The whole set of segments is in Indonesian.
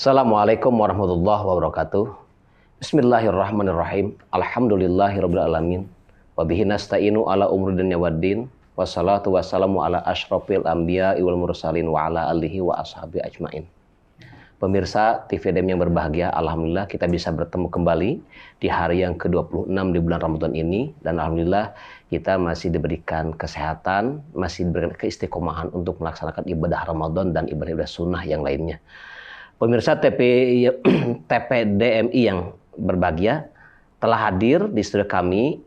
Assalamualaikum warahmatullahi wabarakatuh. Bismillahirrahmanirrahim. Alhamdulillahirabbil alamin. Wa bihi nasta'inu ala umuri dunya waddin. Wassalatu wassalamu ala asyrofil anbiya'i wal mursalin wa ala alihi wa ashabi ajmain. Pemirsa TVDM yang berbahagia, alhamdulillah kita bisa bertemu kembali di hari yang ke-26 di bulan Ramadan ini, dan alhamdulillah kita masih diberikan kesehatan, masih diberikan keistiqomahan untuk melaksanakan ibadah Ramadan dan ibadah-ibadah sunnah yang lainnya. Pemirsa TPDMI yang berbahagia, telah hadir di studio kami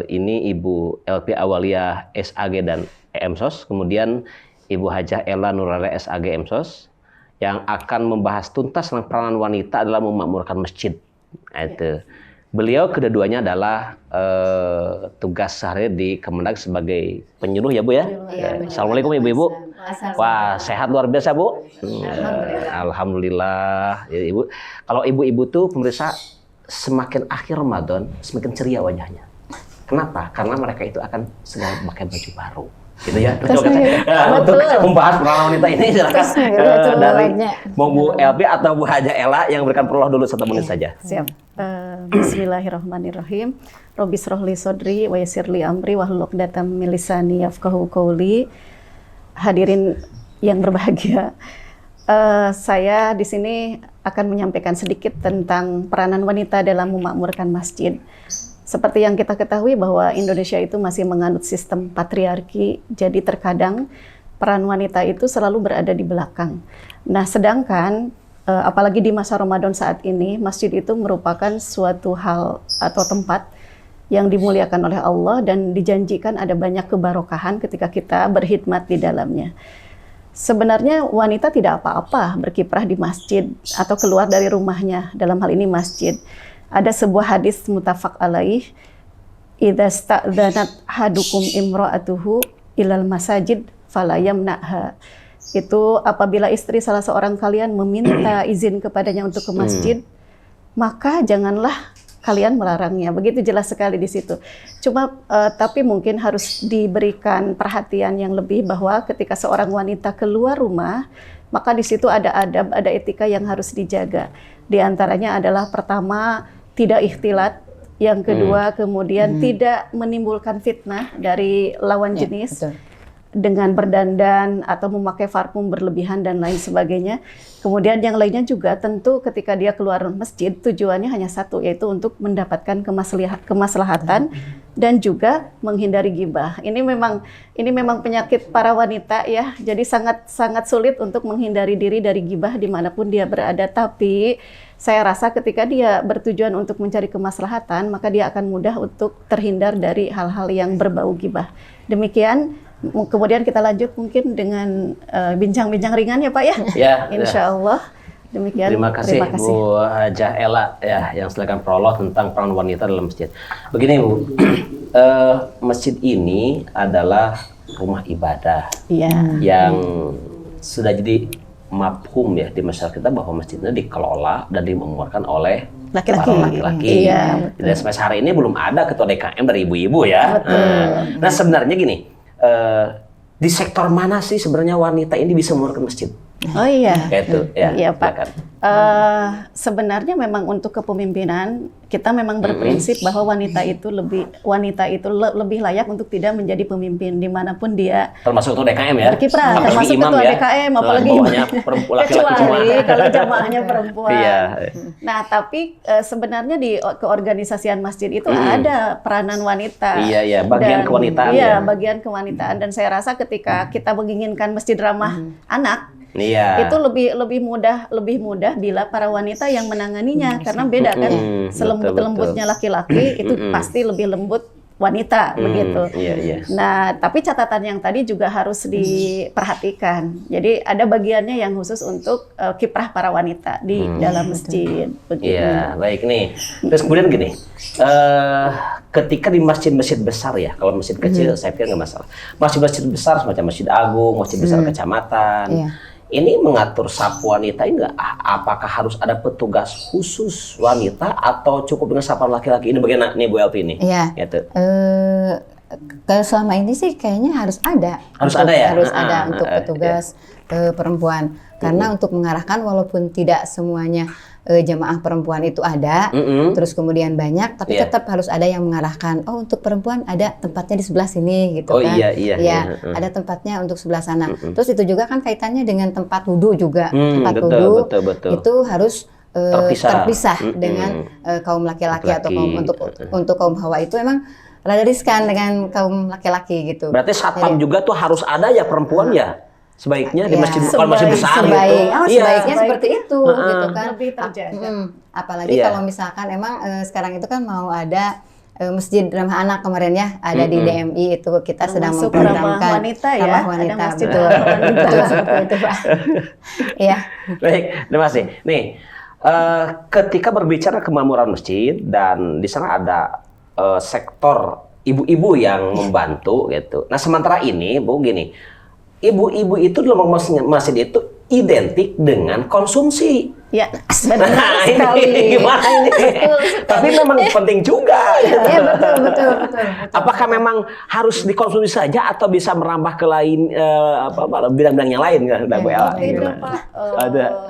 ini Ibu LP Awaliyah SAG dan EMSOS, kemudian Ibu Hajah Ella Nurara SAG EMSOS, yang akan membahas tuntas tentang peranan wanita dalam memakmurkan masjid. Itu. Beliau kedua-duanya adalah tugas sehari di Kemendag sebagai penyuluh ya Bu ya. Assalamualaikum Ibu-ibu. Wah, sehat luar biasa Bu. Alhamdulillah. Ya, Ibu, kalau ibu-ibu tuh pemirsa semakin akhir Ramadan semakin ceria wajahnya. Kenapa? Karena mereka itu akan segera pakai baju baru. Gitu ya. Untuk membahas peranan wanita ini silakan dari mau Bu LB atau Bu Hajah Ella yang berikan prolog dulu 1 menit saja. Siap. Bismillahirrahmanirrahim. Robbi shrahli sodri wa yassirli amri wahlul 'uqdatam min lisani yafqahu qawli. Hadirin yang berbahagia, saya di sini akan menyampaikan sedikit tentang peranan wanita dalam memakmurkan masjid. Seperti yang kita ketahui bahwa Indonesia itu masih menganut sistem patriarki, jadi terkadang peran wanita itu selalu berada di belakang. Nah, sedangkan apalagi di masa Ramadan saat ini, masjid itu merupakan suatu hal atau tempat yang dimuliakan oleh Allah dan dijanjikan ada banyak kebarokahan ketika kita berkhidmat di dalamnya. Sebenarnya wanita tidak apa-apa berkiprah di masjid atau keluar dari rumahnya, dalam hal ini masjid. Ada sebuah hadis muttafaq alaih, idza sta'dzanat hadukum imra'atuhu ilal masajid fala yamna'ha. Itu apabila istri salah seorang kalian meminta izin kepadanya untuk ke masjid, maka janganlah kalian melarangnya. Begitu jelas sekali di situ. Cuma tapi mungkin harus diberikan perhatian yang lebih bahwa ketika seorang wanita keluar rumah, maka di situ ada adab, ada etika yang harus dijaga. Di antaranya adalah pertama, tidak ikhtilat. Yang kedua, kemudian tidak menimbulkan fitnah dari lawan jenis. Betul. Dengan berdandan atau memakai parfum berlebihan dan lain sebagainya. Kemudian yang lainnya juga tentu ketika dia keluar masjid tujuannya hanya satu, yaitu untuk mendapatkan kemaslahatan dan juga menghindari ghibah. Ini memang penyakit para wanita ya. Jadi sangat sulit untuk menghindari diri dari ghibah dimanapun dia berada. Tapi saya rasa ketika dia bertujuan untuk mencari kemaslahatan, maka dia akan mudah untuk terhindar dari hal-hal yang berbau ghibah. Demikian. Kemudian kita lanjut mungkin dengan bincang-bincang ringan ya Pak ya. Ya. Insya Allah. Demikian. Terima kasih Bu Hajah Ella ya yang silakan prolog tentang peran wanita dalam masjid. Begini Bu, masjid ini adalah rumah ibadah yang sudah jadi mafhum ya di masyarakat kita bahwa masjidnya dikelola dan dimakmurkan oleh laki-laki. Iya, dan sampai hari ini belum ada ketua DKM dari ibu-ibu ya. Nah sebenarnya gini. Di sektor mana sih sebenarnya wanita ini bisa memakmurkan masjid? Oh iya. Itu ya. Iya Pak. Sebenarnya memang untuk kepemimpinan kita memang berprinsip bahwa wanita itu lebih layak untuk tidak menjadi pemimpin dimanapun dia. Termasuk ketua DKM ya. Berkiprah, termasuk ketua DKM, apalagi kecuali kalau jamaahnya perempuan. Iya. Nah tapi sebenarnya di keorganisasian masjid itu ada peranan wanita. Iya, bagian kewanitaan. Iya, bagian kewanitaan, dan saya rasa ketika kita menginginkan masjid ramah anak. Iya. Itu lebih mudah bila para wanita yang menanganinya, karena beda kan, selembut-lembutnya laki-laki itu pasti lebih lembut wanita begitu. Iya. Nah, tapi catatan yang tadi juga harus diperhatikan. Jadi ada bagiannya yang khusus untuk kiprah para wanita di dalam masjid. Begitu. Iya, baik nih. Terus kemudian gini, ketika di masjid-masjid besar ya, kalau masjid kecil saya pikir nggak masalah. Masjid-masjid besar semacam Masjid Agung, masjid besar kecamatan. Ini mengatur sapu wanita ini nggak? Apakah harus ada petugas khusus wanita atau cukup dengan sapu laki-laki? Ini bagaimana nih Bu Elvi ini? Iya. Gitu. Kalau selama ini sih kayaknya harus ada. Harus ada ya? Harus ada untuk petugas perempuan. Karena untuk mengarahkan walaupun tidak semuanya jamaah perempuan itu ada, terus kemudian banyak, tapi tetap harus ada yang mengarahkan. Oh, untuk perempuan ada tempatnya di sebelah sini gitu kan. Iya, ada tempatnya untuk sebelah sana. Terus itu juga kan kaitannya dengan tempat wudhu juga. Tempat wudhu itu harus terpisah dengan kaum laki-laki atau kaum untuk kaum hawa itu emang rada riskan dengan kaum laki-laki gitu. Berarti satpam juga tuh harus ada ya perempuan ya? Sebaiknya di masjid, kalau masjid besar sebaiknya seperti itu gitu kan. Lebih terjaga. Apalagi kalau misalkan emang sekarang itu kan mau ada masjid ramah anak kemarin ya, ada di DMI itu kita sedang memprogramkan ramah wanita ya. Ramah wanita. Ada masjid Betul. Betul seperti itu, Pak. Iya. Baik, terima kasih. Nih, ketika berbicara kemakmuran masjid dan di sana ada sektor ibu-ibu yang membantu gitu. Nah, sementara ini, Bu, gini. Ibu-ibu itu dalam masjid itu identik dengan konsumsi. Ya, benar sekali. Ini gimana ini? Tapi memang penting juga. Ya, betul. Apakah memang harus dikonsumsi saja atau bisa merambah ke lain bidang-bidang yang lain? Itu Pak,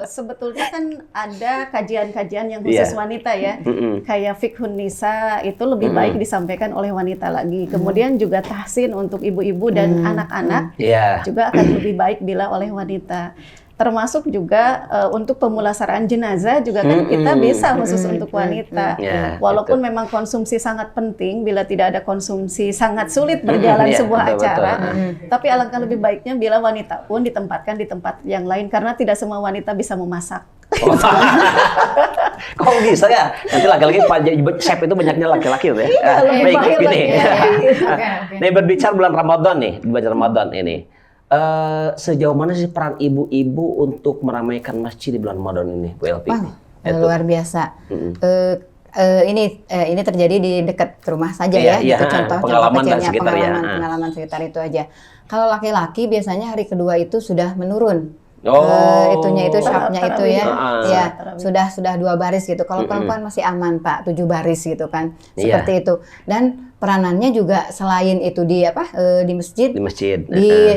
sebetulnya kan ada kajian-kajian yang khusus wanita ya. Kayak fiqhun nisa itu lebih baik disampaikan oleh wanita lagi. Kemudian juga tahsin untuk ibu-ibu dan anak-anak juga akan lebih baik bila oleh wanita. Termasuk juga untuk pemulasaraan jenazah juga kan kita bisa khusus untuk wanita. Walaupun memang konsumsi sangat penting, bila tidak ada konsumsi sangat sulit berjalan sebuah acara. Tapi alangkah lebih baiknya bila wanita pun ditempatkan di tempat yang lain karena tidak semua wanita bisa memasak. Kok bisa ya? Nanti laki-laki chef itu banyaknya laki-laki ya. Baik, gini. Nih berbicara bulan Ramadan nih, bulan Ramadan ini. Sejauh mana sih peran ibu-ibu untuk meramaikan masjid di bulan Ramadan ini, Bu Elvi? Luar biasa. Ini terjadi di dekat rumah saja ya. Itu contoh kecilnya pengalaman sekitar itu aja. Kalau laki-laki biasanya hari kedua itu sudah menurun. Itunya itu syapnya itu ya, sudah 2 baris gitu. Kalau perempuan masih aman Pak, 7 baris gitu kan, seperti itu. Dan peranannya juga selain itu di masjid,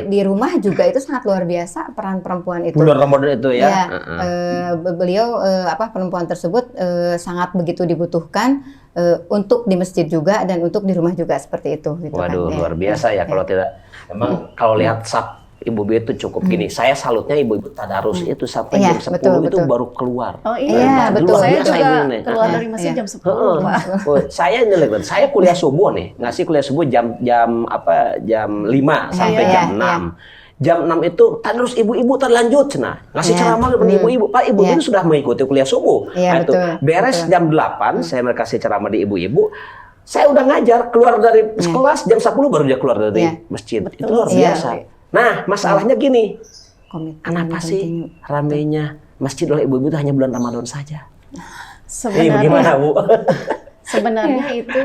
di rumah juga itu sangat luar biasa peran perempuan itu. Bulan Ramadan itu ya. Beliau perempuan tersebut sangat begitu dibutuhkan untuk di masjid juga dan untuk di rumah juga seperti itu. Gitu. Waduh, luar biasa ya kalau tidak. Emang kalau lihat ibu-ibu itu cukup gini. Saya salutnya ibu-ibu tadarus itu sampai jam 10 itu baru keluar. Oh iya, betul. Saya juga keluar dari masjid jam 10, Pak. Saya nyelek, saya kuliah subuh nih. Ngasih kuliah subuh jam 5 sampai jam 6. Jam 6 itu tadarus ibu-ibu terlanjut cenah. Ngasih ceramah kepada ibu-ibu. Pak, ibu itu sudah mengikuti kuliah subuh. Nah, itu beres jam 8, saya kasih ceramah di ibu-ibu. Saya udah ngajar, keluar dari kelas jam 10 baru dia keluar dari masjid. Itu luar biasa. Nah, masalahnya gini, kenapa sih ramainya masjid oleh ibu-ibu itu hanya bulan Ramadan saja? Sebenarnya, gimana Bu? Sebenarnya itu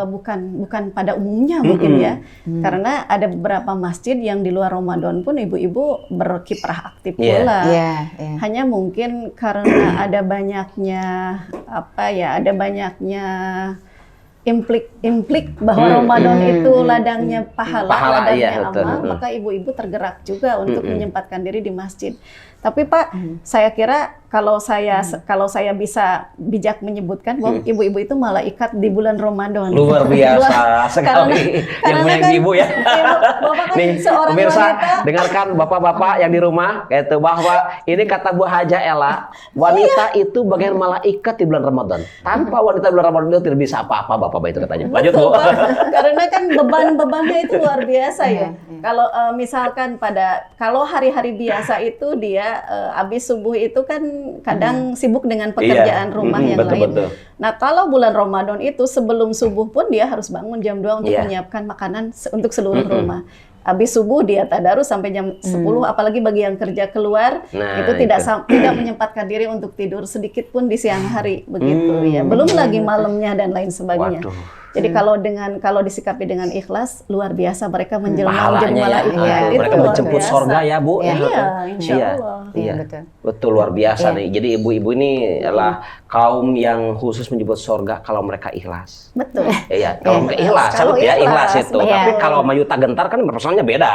bukan pada umumnya mungkin ya, karena ada beberapa masjid yang di luar Ramadan pun ibu-ibu berkiprah aktif pula. Hanya mungkin karena ada banyaknya implik bahwa Ramadan itu ladangnya pahala ladangnya amal, maka ibu-ibu tergerak juga untuk menyempatkan diri di masjid. Tapi Pak, saya kira kalau saya bisa bijak menyebutkan bahwa ibu-ibu itu malaikat di bulan Ramadan. Luar biasa sekali yang punya ibu ya. Bapak kan nih, seorang pemirsa, wanita. dengarkan bapak-bapak yang di rumah, yaitu bahwa ini kata Bu Haja Ella, wanita itu bagian malaikat di bulan Ramadan. Tanpa wanita bulan Ramadan itu tidak bisa apa-apa, bapak-bapak itu katanya. Lanjut Bu. Karena kan beban-bebannya itu luar biasa ya. Kalau misalkan kalau hari-hari biasa itu dia habis subuh itu kan kadang sibuk dengan pekerjaan rumah yang lain. Nah, kalau bulan Ramadan itu sebelum subuh pun dia harus bangun jam 2 untuk menyiapkan makanan untuk seluruh rumah. Habis subuh dia tadarus sampai jam 10, apalagi bagi yang kerja keluar, itu tidak menyempatkan diri untuk tidur sedikit pun di siang hari begitu ya. Belum lagi malamnya dan lain sebagainya. Jadi kalau disikapi dengan ikhlas, luar biasa mereka menjelma menjadi Pahalanya malaikat. ya. Itu Mereka luar menjemput biasa. sorga ya Bu. Iya, insya Allah. Iya, Iya, betul luar biasa nih. Jadi ibu-ibu ini adalah kaum yang khusus menjemput sorga kalau mereka ikhlas. Betul. Iya, kalau mereka ikhlas, Kalau salut ya ikhlas itu. betul. Tapi kalau Mayuta gentar kan personalnya beda.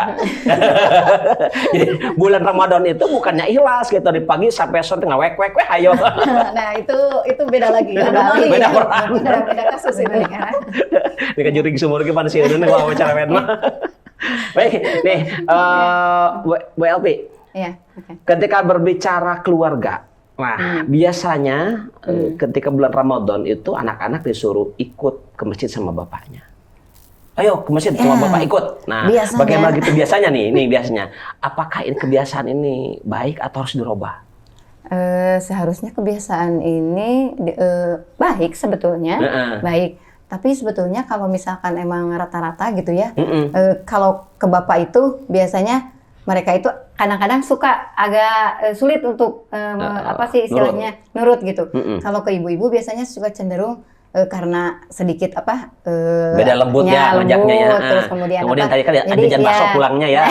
Jadi bulan Ramadan itu bukannya ikhlas gitu di pagi sampai sore ngawek wek ayo. Nah itu beda lagi. Beda peran. Beda kasus ini. Ini kan juring sumur gimana sih ini wawancara Wedna. Baik, nih Bu Elvi. Iya, oke. Ketika berbicara keluarga, nah biasanya ketika bulan Ramadan itu anak-anak disuruh ikut ke masjid sama bapaknya. Ayo ke masjid sama bapak ikut. Nah, biasanya. bagaimana gitu biasanya nih biasanya. Apakah ini kebiasaan ini baik atau harus dirubah? Seharusnya kebiasaan ini baik sebetulnya, baik. Tapi sebetulnya kalau misalkan emang rata-rata gitu ya, kalau ke bapak itu biasanya mereka itu kadang-kadang suka agak sulit untuk apa sih istilahnya nurut gitu. Kalau ke ibu-ibu biasanya suka cenderung karena sedikit beda lembutnya ngajaknya ya. Terus kemudian tadi kan ada jangan bakso pulangnya ya.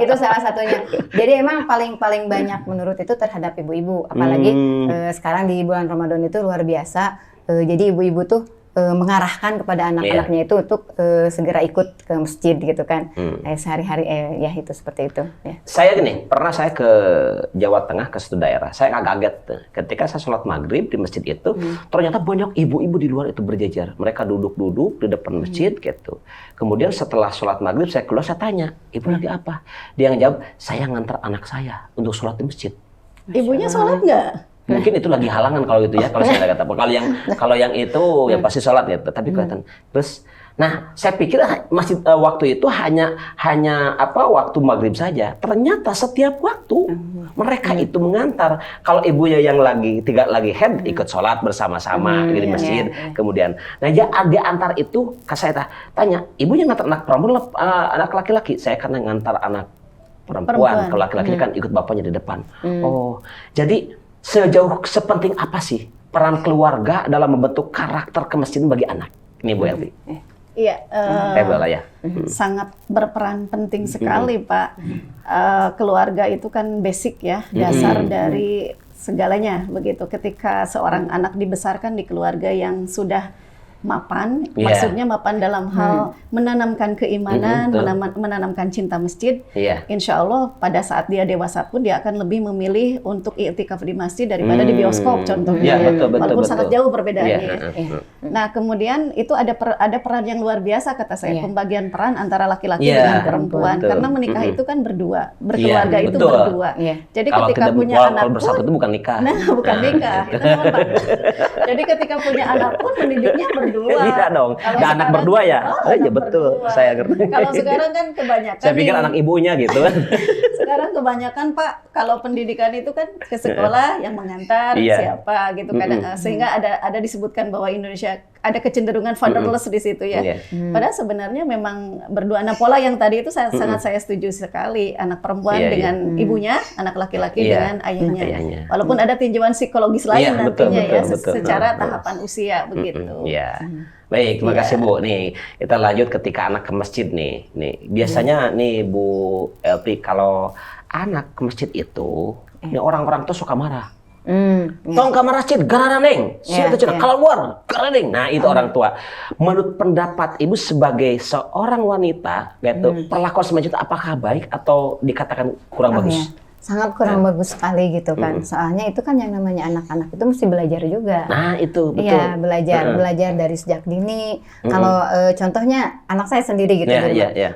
itu salah satunya. Jadi emang paling banyak menurut itu terhadap ibu-ibu, apalagi sekarang di bulan Ramadan itu luar biasa. Jadi ibu-ibu tuh mengarahkan kepada anak-anaknya itu untuk segera ikut ke masjid gitu kan. Sehari-hari ya itu seperti itu ya. Saya pernah saya ke Jawa Tengah ke suatu daerah. Saya agak kaget tuh. Ketika saya sholat maghrib di masjid itu, ternyata banyak ibu-ibu di luar itu berjajar. Mereka duduk-duduk di depan masjid gitu. Kemudian setelah sholat maghrib saya keluar, saya tanya, ibu lagi apa? Dia jawab, saya ngantar anak saya untuk sholat di masjid. Ibunya sholat nggak? Mungkin itu lagi halangan kalau gitu ya, kalau saya nggak kata. Kalau yang itu ya pasti sholat gitu. Tapi kelihatan. Terus, nah saya pikir masih waktu itu hanya waktu maghrib saja. Ternyata setiap waktu mereka itu mengantar. Kalau ibunya yang tidak lagi head ikut sholat bersama-sama di masjid. Kemudian, nah di antar itu saya tanya, ibunya ngantar anak perempuan, anak laki-laki. Saya karena ngantar anak perempuan. Kalau laki-laki kan ikut bapaknya di depan. Oh, jadi sejauh sepenting apa sih peran keluarga dalam membentuk karakter kemesjiden bagi anak? Ini Bu Elvi. Iya, ya. Sangat berperan penting sekali Pak. Keluarga itu kan basic ya, dasar dari segalanya begitu. Ketika seorang anak dibesarkan di keluarga yang sudah mapan, maksudnya mapan dalam hal menanamkan keimanan, menanamkan cinta masjid. Insya Allah pada saat dia dewasa pun dia akan lebih memilih untuk i'tikaf di masjid daripada di bioskop contohnya. Walaupun sangat jauh perbedaannya. Nah kemudian itu ada peran yang luar biasa kata saya, pembagian peran antara laki-laki dengan perempuan. Karena menikah itu kan berdua, berkeluarga itu berdua. Jadi kalau ketika punya anak pun, bersatu itu bukan nikah. Nah bukan nikah. Jadi ketika punya anak pun mendidiknya berdua. Iya dong. Ada anak berdua ya? Iya betul. Berdua. Saya ngerti. Kalau sekarang kan kebanyakan. Saya pikir anak ibunya gitu. Sekarang kebanyakan Pak, kalau pendidikan itu kan ke sekolah yang mengantar siapa gitu kadang sehingga ada disebutkan bahwa Indonesia ada kecenderungan fatherless di situ ya. Padahal sebenarnya memang berdua. Nah pola yang tadi itu sangat saya setuju sekali. Anak perempuan dengan ibunya, anak laki-laki dengan ayahnya. Walaupun ada tinjauan psikologis lain nantinya secara tahapan usia begitu. Baik, terima kasih Bu. Nih, kita lanjut ketika anak ke masjid nih. Biasanya nih Bu Elvi, kalau anak ke masjid itu, nih orang-orang tuh suka marah. Tong kamar masjid, garaneng. Kalau luar, garaneng. Nah, itu orang tua. Menurut pendapat Ibu sebagai seorang wanita, gitu, perlakuan semacam itu apakah baik atau dikatakan kurang bagus? Sangat kurang bagus sekali gitu kan. Soalnya itu kan yang namanya anak-anak itu mesti belajar juga. Nah itu betul. Iya belajar dari sejak dini. Kalau contohnya anak saya sendiri gitu.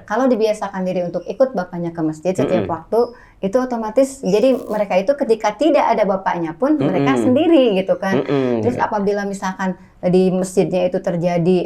Kalau dibiasakan diri untuk ikut bapaknya ke masjid setiap waktu, itu otomatis jadi mereka itu ketika tidak ada bapaknya pun mereka sendiri gitu kan. Terus apabila misalkan di masjidnya itu terjadi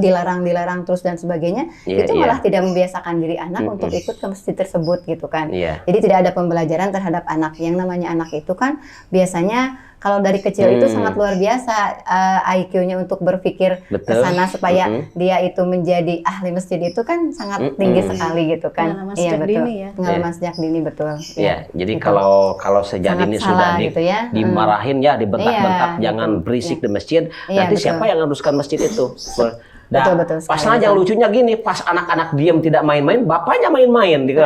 dilarang terus dan sebagainya, itu malah tidak membiasakan diri anak untuk ikut ke masjid tersebut gitu kan. Jadi tidak ada pembelajaran terhadap anak. Yang namanya anak itu kan biasanya kalau dari kecil itu sangat luar biasa IQ-nya untuk berpikir ke sana supaya dia itu menjadi ahli masjid itu kan sangat tinggi sekali gitu kan. Pengalaman sejak dini ya. Pengalaman sejak dini. ini betul. Ya, jadi gitu. kalau sejak Sangat ini salah sudah gitu ya. dimarahin ya, dibentak-bentak, Iya, jangan betul. berisik di masjid. Iya, Nanti betul. siapa yang nguruskan masjid itu? Dan Betul pas sekali, yang betul. lucunya gini, pas anak-anak diam tidak main-main, bapaknya main-main gitu.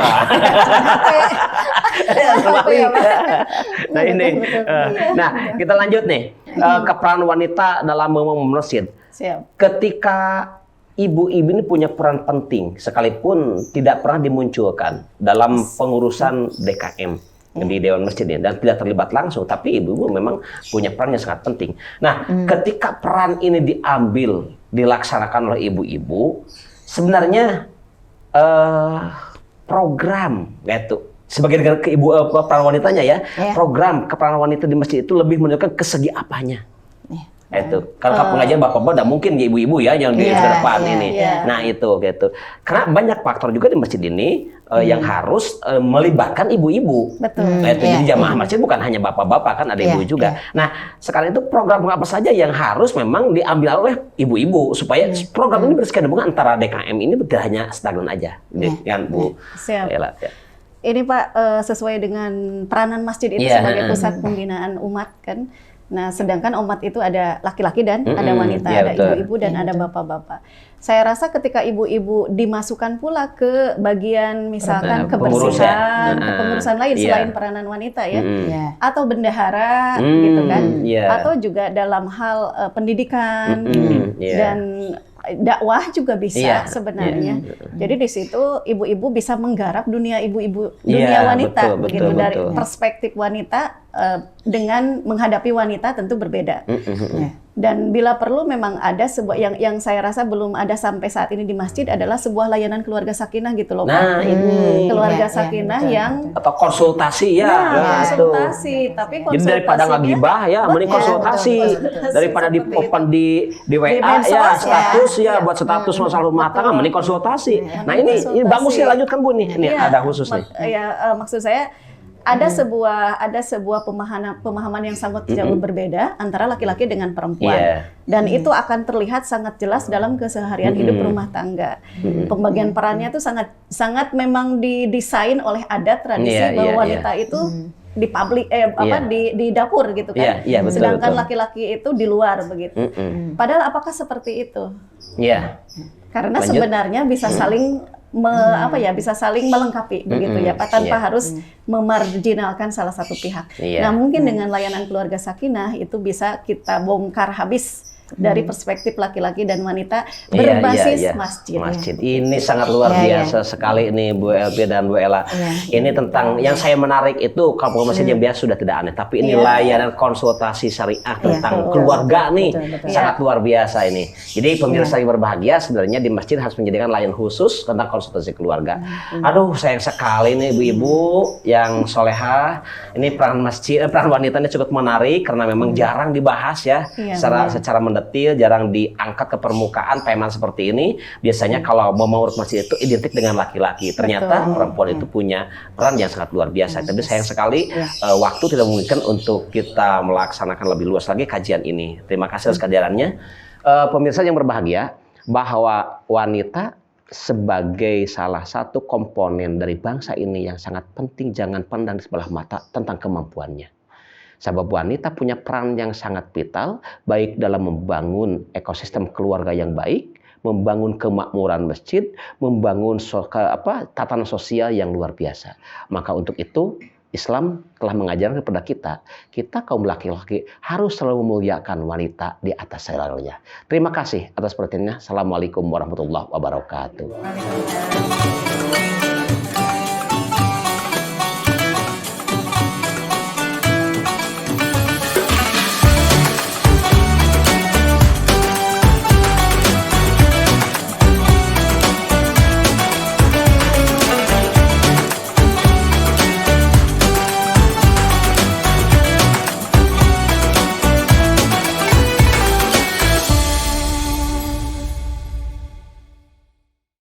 Nah ini, nah kita lanjut nih ke peran wanita dalam membangun masjid. Siap. Ketika ibu-ibu ini punya peran penting, sekalipun tidak pernah dimunculkan dalam pengurusan DKM di Dewan Masjid ini dan tidak terlibat langsung, tapi ibu-ibu memang punya peran yang sangat penting. Nah, ketika peran ini diambil, dilaksanakan oleh ibu-ibu, sebenarnya program gitu. Sebagai peran wanitanya ya, program keperanan wanita di masjid itu lebih menunjukkan ke segi apanya. Itu kalau pengajian bapak-bapak udah mungkin ibu-ibu ya yang di depan ini. Nah itu gitu. Karena banyak faktor juga di masjid ini yang harus melibatkan ibu-ibu. Betul. Jadi jamaah masjid bukan hanya bapak-bapak, kan ada ibu juga. Nah sekarang itu program apa saja yang harus memang diambil oleh ibu-ibu supaya program ini berkesinambungan antara DKM ini tidak hanya stagnan aja, kan Bu? Siap. Yalah, ya. Ini Pak sesuai dengan peranan masjid itu sebagai pusat pembinaan umat kan. Nah, sedangkan umat itu ada laki-laki dan ada wanita, ada ibu-ibu dan ada bapak-bapak. Saya rasa ketika ibu-ibu dimasukkan pula ke bagian misalkan kebersihan, kepengurusan lain selain peranan wanita ya, atau bendahara gitu kan, atau juga dalam hal pendidikan dan dakwah juga bisa sebenarnya. Jadi di situ ibu-ibu bisa menggarap dunia ibu-ibu, dunia wanita, begitu dari perspektif wanita dengan menghadapi wanita tentu berbeda. Dan bila perlu memang ada sebuah yang saya rasa belum ada sampai saat ini di masjid adalah sebuah layanan keluarga sakinah gitu loh Pak. Nah, ini keluarga sakinah yang atau konsultasi ya. Konsultasi, tapi konsultasi. Jadi daripada nggak gibah ya, mending konsultasi. Daripada di open di WA ya, status ya, buat status masalah rumah tangga, mending konsultasi. Nah ini bagus ya, lanjutkan Bu nih. Ini ada khusus nih. Ya maksud saya ada sebuah pemahaman yang sangat jauh berbeda antara laki-laki dengan perempuan. Dan itu akan terlihat sangat jelas dalam keseharian hidup rumah tangga. Pembagian perannya itu sangat memang didesain oleh adat tradisi bahwa wanita itu di publik di dapur gitu kan. Sedangkan laki-laki itu di luar begitu. Padahal apakah seperti itu? Karena sebenarnya bisa saling bisa saling melengkapi begitu ya Pak, tanpa harus memarginalkan salah satu pihak. Nah mungkin dengan layanan keluarga sakinah itu bisa kita bongkar habis dari perspektif laki-laki dan wanita berbasis masjid. Ini sangat luar biasa sekali nih Bu Elvi dan Bu Ella. Ini tentang yang saya menarik itu kalau masjid yang biasa sudah tidak aneh, tapi ini layanan konsultasi syariah tentang keluarga nih sangat luar biasa ini. Jadi pemirsa yang berbahagia sebenarnya di masjid harus menjadikan layanan khusus tentang konsultasi keluarga. Aduh sayang sekali nih ibu-ibu yang solehah. Ini peran wanitanya cukup menarik karena memang jarang dibahas ya secara mendetil, jarang diangkat ke permukaan teman seperti ini. Biasanya kalau mau mengurus masjid itu identik dengan laki-laki. Ternyata perempuan itu punya peran yang sangat luar biasa. Tapi sayang sekali waktu tidak memungkinkan untuk kita melaksanakan lebih luas lagi kajian ini. Terima kasih atas kehadirannya. Pemirsa yang berbahagia, bahwa wanita sebagai salah satu komponen dari bangsa ini yang sangat penting, jangan pandang di sebelah mata tentang kemampuannya. Sebab wanita punya peran yang sangat vital, baik dalam membangun ekosistem keluarga yang baik, membangun kemakmuran masjid, membangun tatanan sosial yang luar biasa. Maka untuk itu, Islam telah mengajarkan kepada kita kaum laki-laki harus selalu memuliakan wanita di atas segalanya. Terima kasih atas perhatiannya. Assalamualaikum warahmatullahi wabarakatuh.